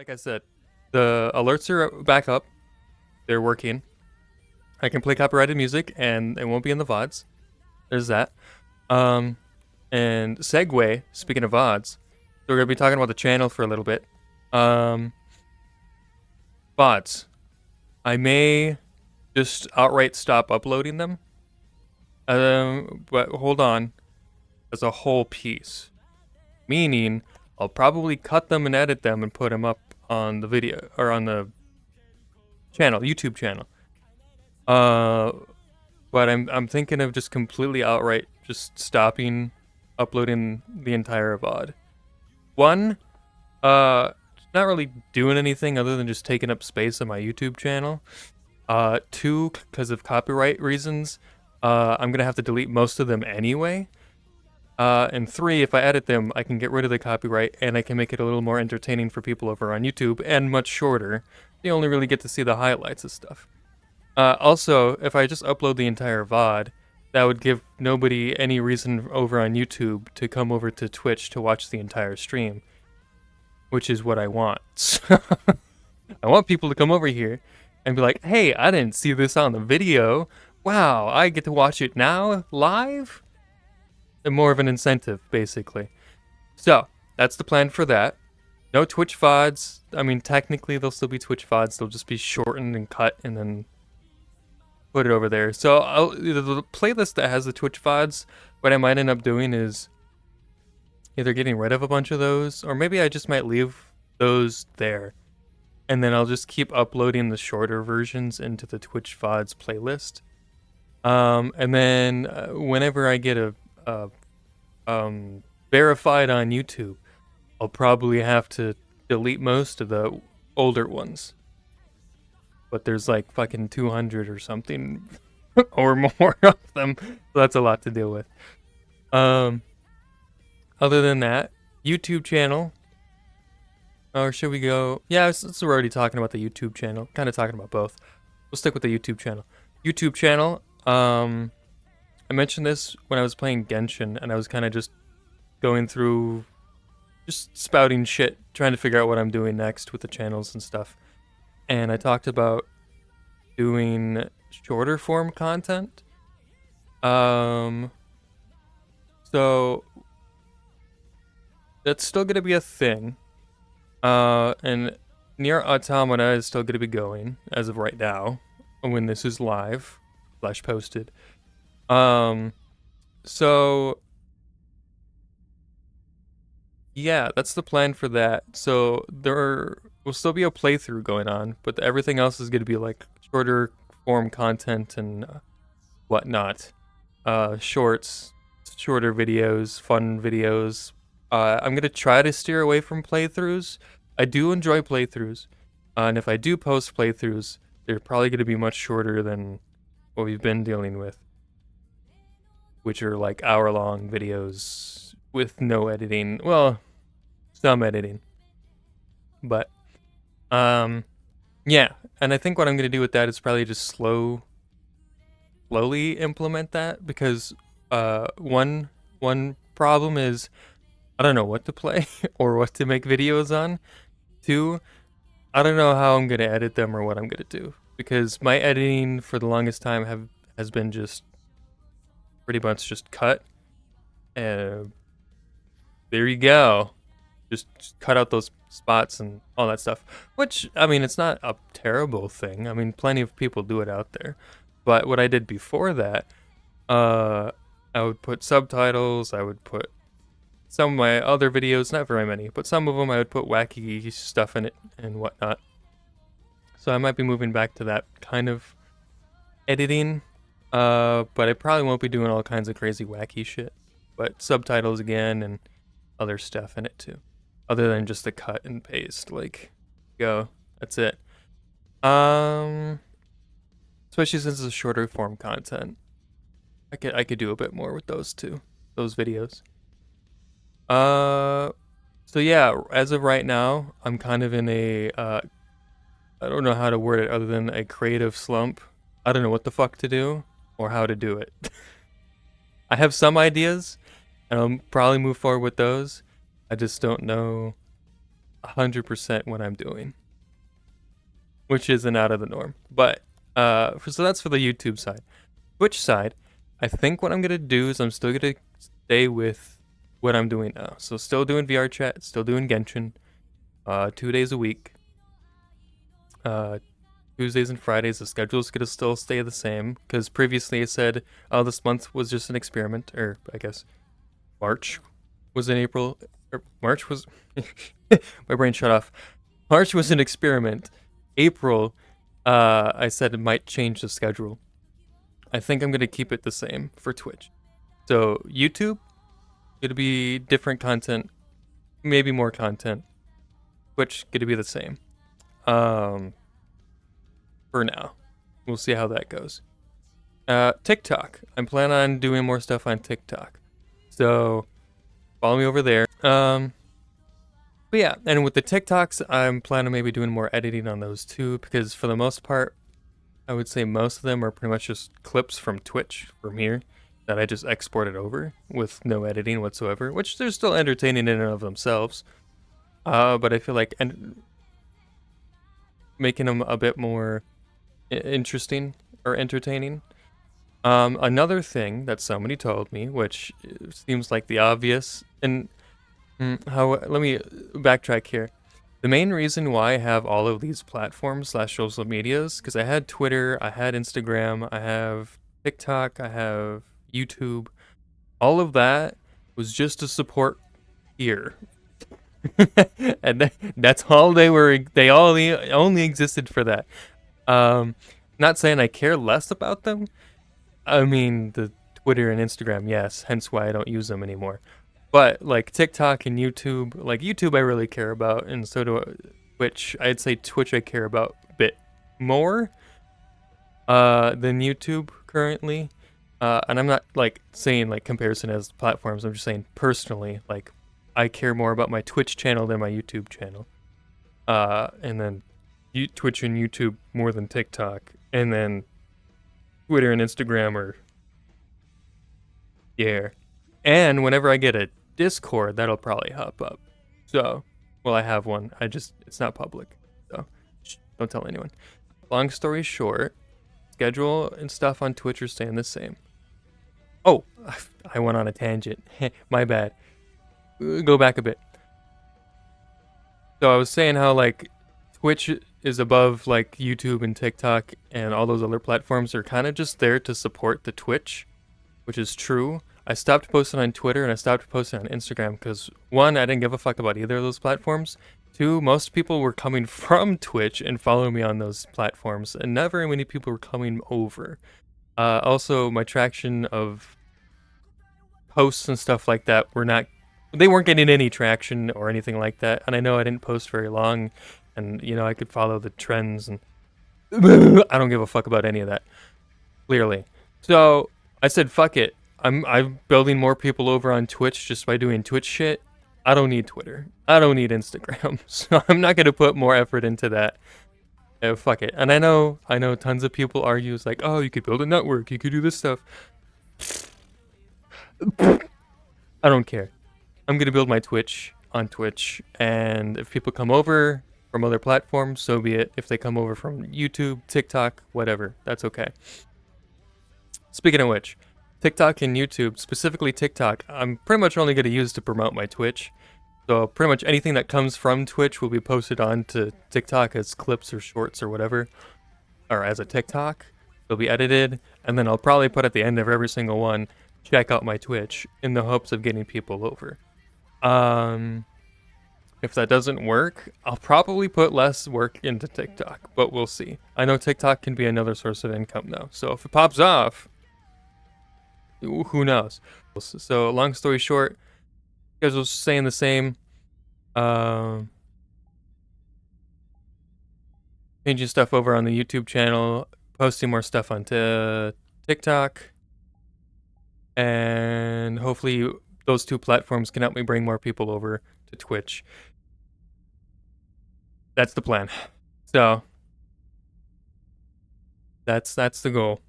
like I said, the alerts are back up. They're working. I can play copyrighted music, and it won't be in the VODs. There's that. Um, and segue. Speaking of VODs, so we're gonna be talking about the channel for a little bit. Um, VODs. I may just outright stop uploading them. But hold on. As a whole piece, meaning I'll probably cut them and edit them and put them up on the video or on the channel, YouTube channel. But I'm thinking of just completely outright just stopping uploading the entire VOD. One, not really doing anything other than just taking up space on my YouTube channel. Two, because of copyright reasons, I'm gonna have to delete most of them anyway. And three, if I edit them, I can get rid of the copyright and I can make it a little more entertaining for people over on YouTube and much shorter. You only really get to see the highlights of stuff. Also, if I just upload the entire VOD, that would give nobody any reason over on YouTube to come over to Twitch to watch the entire stream, which is what I want. I want people to come over here and be like, hey, I didn't see this on the video. Wow, I get to watch it now live? And more of an incentive, basically. So, that's the plan for that. No Twitch VODs. I mean, technically, they'll still be Twitch VODs. They'll just be shortened and cut and then put it over there. So, the playlist that has the Twitch VODs, what I might end up doing is either getting rid of a bunch of those, or maybe I just might leave those there. And then I'll just keep uploading the shorter versions into the Twitch VODs playlist. And then whenever I get a verified on YouTube, I'll probably have to delete most of the older ones. But there's like fucking 200 or something or more of them. So that's a lot to deal with. Other than that, YouTube channel. Or should we go? Yeah, since we're already talking about the YouTube channel, kind of talking about both. We'll stick with the YouTube channel. YouTube channel, I mentioned this when I was playing Genshin, and I was kind of just going through, just spouting shit, trying to figure out what I'm doing next with the channels and stuff. And I talked about doing shorter form content. So that's still gonna be a thing. And Nier Automata is still gonna be going as of right now, when this is live / posted. So yeah, that's the plan for that. So there will still be a playthrough going on, but everything else is going to be like shorter form content and whatnot. Shorts, shorter videos, fun videos. I'm going to try to steer away from playthroughs. I do enjoy playthroughs. And if I do post playthroughs, they're probably going to be much shorter than what we've been dealing with, which are like hour-long videos with no editing. Well, some editing. But, yeah. And I think what I'm going to do with that is probably just slowly implement that, because one problem is I don't know what to play or what to make videos on. Two, I don't know how I'm going to edit them or what I'm going to do, because my editing for the longest time has been just pretty much just cut. And there you go. Just cut out those spots and all that stuff. Which, I mean, it's not a terrible thing. I mean, plenty of people do it out there. But what I did before that, I would put subtitles. I would put some of my other videos, not very many, but some of them I would put wacky stuff in it and whatnot. So I might be moving back to that kind of editing. But I probably won't be doing all kinds of crazy wacky shit. But subtitles again and other stuff in it too. Other than just the cut and paste. Like, go. That's it. Especially since it's shorter form content. I could do a bit more with those too. Those videos. So yeah, as of right now, I'm kind of in a I don't know how to word it other than a creative slump. I don't know what the fuck to do or how to do it. I have some ideas, and I'll probably move forward with those. I just don't know 100% what I'm doing, which isn't out of the norm. But so that's for the YouTube side. Twitch side, I think what I'm gonna do is I'm still gonna stay with what I'm doing now. So still doing VR chat, still doing Genshin, 2 days a week. Tuesdays and Fridays, the schedule's gonna still stay the same because previously I said, oh, this month was just an experiment, or I guess March was in April, or March was my brain shut off. March was an experiment. April, I said it might change the schedule. I think I'm gonna keep it the same for Twitch. So YouTube, gonna be different content, maybe more content. Twitch gonna be the same. For now, we'll see how that goes. TikTok, I'm planning on doing more stuff on TikTok, so follow me over there. But yeah, and with the TikToks, I'm planning on maybe doing more editing on those too, because for the most part, I would say most of them are pretty much just clips from Twitch from here that I just exported over with no editing whatsoever, which they're still entertaining in and of themselves. But I feel like making them a bit more interesting or entertaining. Another thing that somebody told me, which seems like the obvious, and let me backtrack here. The main reason why I have all of these platforms / social medias, because I had Twitter, I had Instagram, I have TikTok, I have YouTube. All of that was just to support here. And that's all they were. They all only existed for that. Not saying I care less about them. I mean, the Twitter and Instagram, yes, hence why I don't use them anymore. But like TikTok and YouTube, like YouTube I really care about, and so do Twitch. I'd say Twitch I care about a bit more than YouTube currently. And I'm not like saying like comparison as platforms, I'm just saying personally, like I care more about my Twitch channel than my YouTube channel. And then Twitch and YouTube more than TikTok. And then Twitter and Instagram are yeah. And whenever I get a Discord, that'll probably hop up. So, well, I have one. It's not public. So, don't tell anyone. Long story short, schedule and stuff on Twitch are staying the same. Oh, I went on a tangent. My bad. Go back a bit. So I was saying how like Twitch is above like YouTube and TikTok and all those other platforms are kind of just there to support the Twitch, which is true. I stopped posting on Twitter and I stopped posting on Instagram because one, I didn't give a fuck about either of those platforms. Two, most people were coming from Twitch and following me on those platforms, and not very many people were coming over. Also, my traction of posts and stuff like that they weren't getting any traction or anything like that. And I know I didn't post very long, and you know I could follow the trends, and I don't give a fuck about any of that, clearly. So I said, fuck it. I'm building more people over on Twitch just by doing Twitch shit. I don't need Twitter. I don't need Instagram. So I'm not gonna put more effort into that. Fuck it. And I know tons of people argue it's like, oh, you could build a network, you could do this stuff. I don't care. I'm gonna build my Twitch on Twitch, and if people come over from other platforms, so be it. If they come over from YouTube, TikTok, whatever, that's okay. Speaking of which, TikTok and YouTube, specifically TikTok, I'm pretty much only going to use to promote my Twitch. So pretty much anything that comes from Twitch will be posted onto TikTok as clips or shorts or whatever, or as a TikTok. They'll be edited, and then I'll probably put at the end of every single one, check out my Twitch, in the hopes of getting people over. If that doesn't work, I'll probably put less work into TikTok, but we'll see. I know TikTok can be another source of income though, so if it pops off, who knows? So long story short, you guys were saying the same. Changing stuff over on the YouTube channel, posting more stuff onto TikTok, and hopefully those two platforms can help me bring more people over to Twitch. That's the plan. So that's the goal.